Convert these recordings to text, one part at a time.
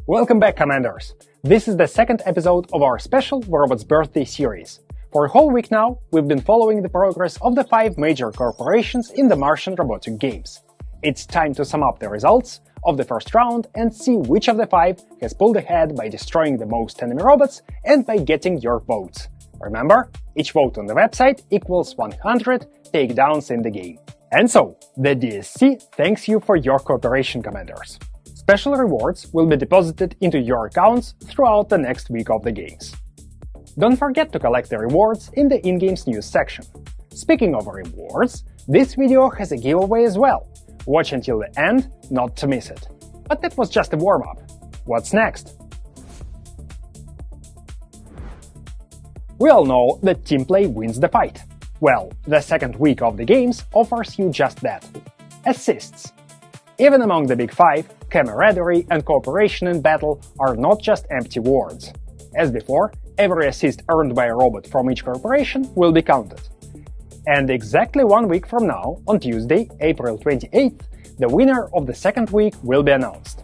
Welcome back, Commanders! This is the second episode of our special Robot's Birthday series. For a whole week now, we've been following the progress of the 5 major corporations in the Martian robotic games. It's time to sum up the results of the first round and see which of the 5 has pulled ahead by destroying the most enemy robots and by getting your votes. Remember, each vote on the website equals 100 takedowns in the game. And so, the DSC thanks you for your cooperation, Commanders. Special rewards will be deposited into your accounts throughout the next week of the games. Don't forget to collect the rewards in the in-games news section. Speaking of rewards, this video has a giveaway as well. Watch until the end not to miss it. But that was just a warm-up. What's next? We all know that team play wins the fight. Well, the second week of the games offers you just that. Assists. Even among the big 5, camaraderie and cooperation in battle are not just empty words. As before, every assist earned by a robot from each corporation will be counted. And exactly 1 week from now, on Tuesday, April 28th, the winner of the second week will be announced.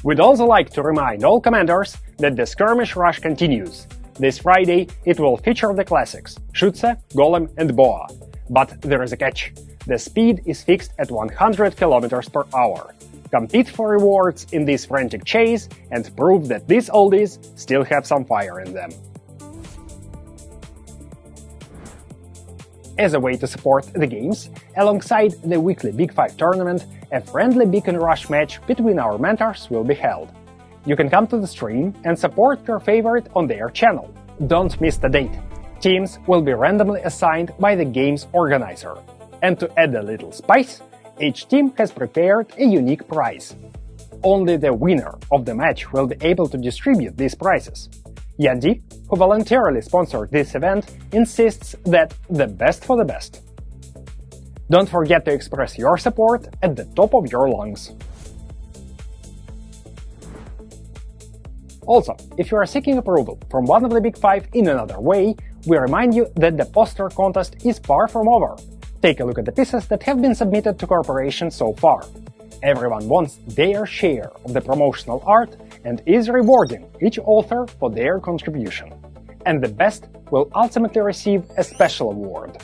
We'd also like to remind all commanders that the skirmish rush continues. This Friday it will feature the classics Schütze, Golem and Boa. But there is a catch. The speed is fixed at 100 km per hour. Compete for rewards in this frantic chase and prove that these oldies still have some fire in them. As a way to support the games, alongside the weekly Big 5 tournament, a friendly Beacon Rush match between our mentors will be held. You can come to the stream and support your favorite on their channel. Don't miss the date. Teams will be randomly assigned by the game's organizer. And to add a little spice, each team has prepared a unique prize. Only the winner of the match will be able to distribute these prizes. Yandi, who voluntarily sponsored this event, insists that the best for the best. Don't forget to express your support at the top of your lungs. Also, if you are seeking approval from one of the big 5 in another way, we remind you that the poster contest is far from over. Take a look at the pieces that have been submitted to corporations so far. Everyone wants their share of the promotional art and is rewarding each author for their contribution. And the best will ultimately receive a special award.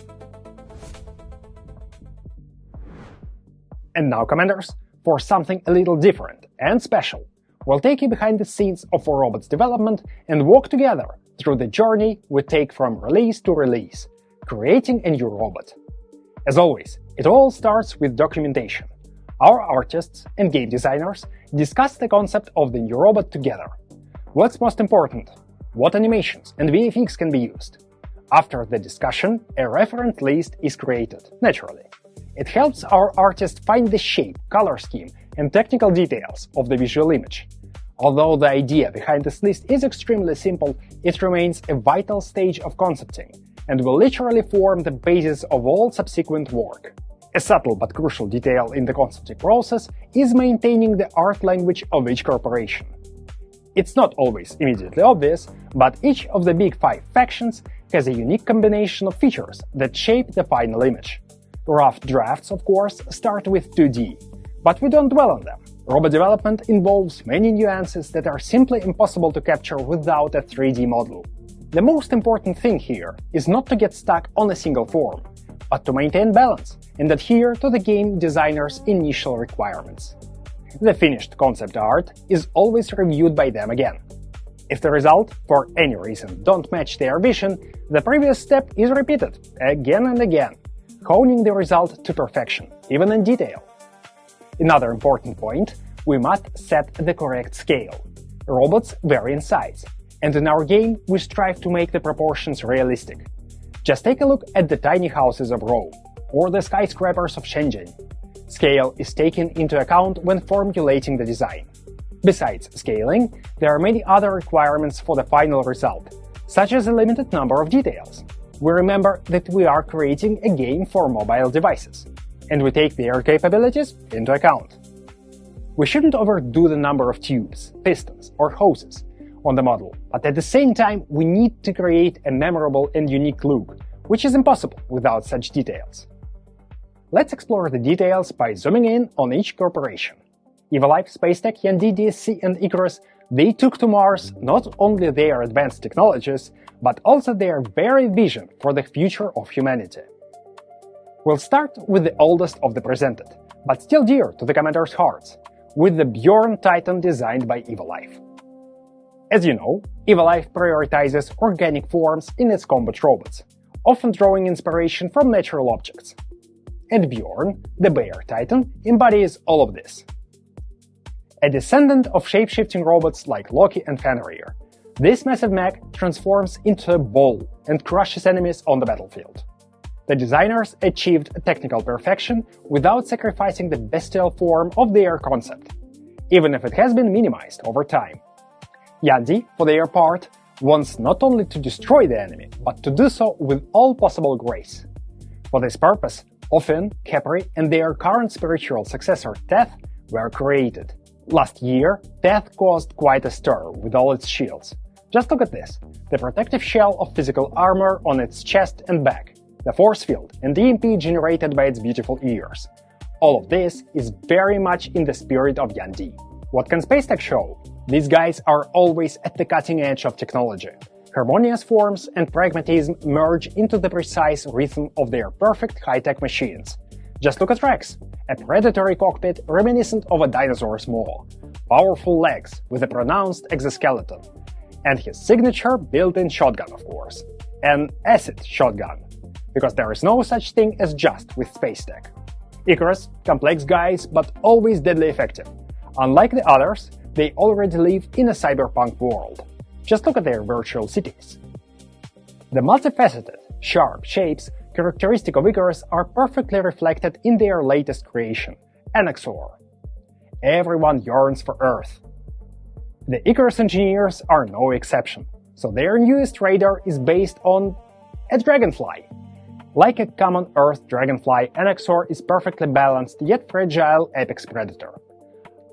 And now, Commanders, for something a little different and special. We'll take you behind the scenes of a robot's development and walk together through the journey we take from release to release, creating a new robot. As always, it all starts with documentation. Our artists and game designers discuss the concept of the new robot together. What's most important? What animations and VFX can be used? After the discussion, a reference list is created, naturally. It helps our artists find the shape, color scheme, and technical details of the visual image. Although the idea behind this list is extremely simple, it remains a vital stage of concepting, and will literally form the basis of all subsequent work. A subtle but crucial detail in the concepting process is maintaining the art language of each corporation. It's not always immediately obvious, but each of the big 5 factions has a unique combination of features that shape the final image. Rough drafts, of course, start with 2D, but we don't dwell on them. Robot development involves many nuances that are simply impossible to capture without a 3D model. The most important thing here is not to get stuck on a single form, but to maintain balance and adhere to the game designer's initial requirements. The finished concept art is always reviewed by them again. If the result, for any reason, don't match their vision, the previous step is repeated again and again, honing the result to perfection, even in detail. Another important point, we must set the correct scale. Robots vary in size, and in our game we strive to make the proportions realistic. Just take a look at the tiny houses of Rome, or the skyscrapers of Shenzhen. Scale is taken into account when formulating the design. Besides scaling, there are many other requirements for the final result, such as a limited number of details. We remember that we are creating a game for mobile devices, and we take their capabilities into account. We shouldn't overdo the number of tubes, pistons, or hoses on the model, but at the same time we need to create a memorable and unique look, which is impossible without such details. Let's explore the details by zooming in on each corporation. Evilife, Spacetech, Yandi, DSC, and Icarus, they took to Mars not only their advanced technologies, but also their very vision for the future of humanity. We'll start with the oldest of the presented, but still dear to the commanders' hearts, with the Bjorn Titan designed by Evilife. As you know, Evilife prioritizes organic forms in its combat robots, often drawing inspiration from natural objects. And Bjorn, the Bear Titan, embodies all of this. A descendant of shape-shifting robots like Loki and Fenrir, this massive mech transforms into a ball and crushes enemies on the battlefield. The designers achieved technical perfection without sacrificing the bestial form of their concept, even if it has been minimized over time. Yandi, for their part, wants not only to destroy the enemy, but to do so with all possible grace. For this purpose, Ofin, Khepri, and their current spiritual successor Teth were created. Last year, Teth caused quite a stir with all its shields. Just look at this, the protective shell of physical armor on its chest and back, the force field and EMP generated by its beautiful ears. All of this is very much in the spirit of Yandi. What can Spacetech show? These guys are always at the cutting edge of technology. Harmonious forms and pragmatism merge into the precise rhythm of their perfect high-tech machines. Just look at Rex, a predatory cockpit reminiscent of a dinosaur's maw, powerful legs with a pronounced exoskeleton, and his signature built-in shotgun, of course, an acid shotgun, because there is no such thing as just with Spacetech. Icarus, complex guys, but always deadly effective. Unlike the others, they already live in a cyberpunk world. Just look at their virtual cities. The multifaceted, sharp shapes characteristic of Icarus are perfectly reflected in their latest creation, Anaxor. Everyone yearns for Earth. The Icarus engineers are no exception, so their newest radar is based on a dragonfly. Like a common Earth dragonfly, Anaxor is perfectly balanced yet fragile apex predator.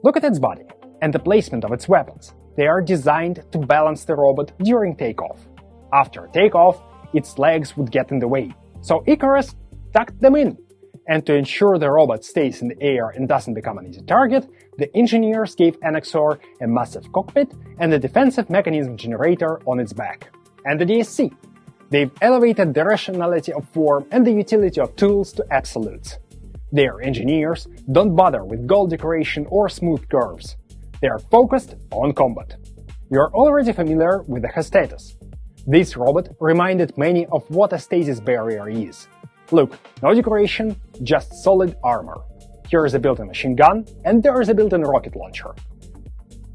Look at its body and the placement of its weapons. They are designed to balance the robot during takeoff. After takeoff, its legs would get in the way, so Icarus tucked them in. And to ensure the robot stays in the air and doesn't become an easy target, the engineers gave Anaxor a massive cockpit and a defensive mechanism generator on its back. And the DSC. They've elevated the rationality of form and the utility of tools to absolutes. Their engineers don't bother with gold decoration or smooth curves. They are focused on combat. You're already familiar with the Hestatus. This robot reminded many of what a stasis barrier is. Look, no decoration, just solid armor. Here is a built-in machine gun, and there is a built-in rocket launcher.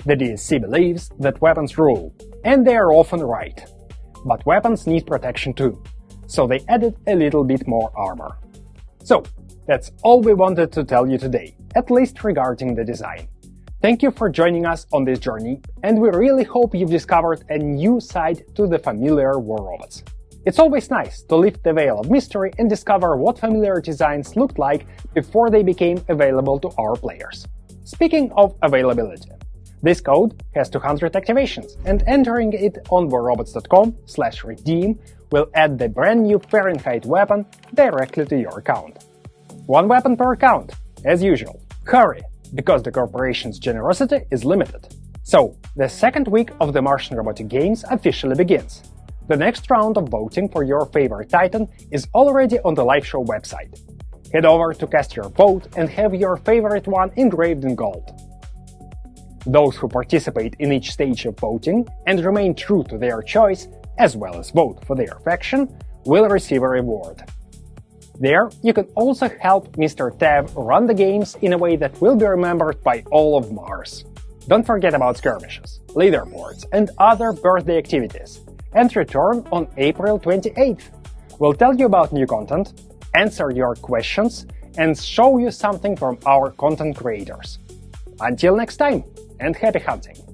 The DSC believes that weapons rule, and they are often right. But weapons need protection too, so they added a little bit more armor. So, that's all we wanted to tell you today, at least regarding the design. Thank you for joining us on this journey, and we really hope you've discovered a new side to the familiar war robots. It's always nice to lift the veil of mystery and discover what familiar designs looked like before they became available to our players. Speaking of availability, this code has 200 activations, and entering it on warrobots.com/redeem will add the brand new Fahrenheit weapon directly to your account. One weapon per account, as usual. Hurry, because the corporation's generosity is limited. So, the second week of the Martian robotic games officially begins. The next round of voting for your favorite Titan is already on the live show website. Head over to cast your vote and have your favorite one engraved in gold. Those who participate in each stage of voting and remain true to their choice, as well as vote for their faction, will receive a reward. There, you can also help Mr. Tav run the games in a way that will be remembered by all of Mars. Don't forget about skirmishes, leaderboards, and other birthday activities, and return on April 28th. We'll tell you about new content, answer your questions, and show you something from our content creators. Until next time, and happy hunting!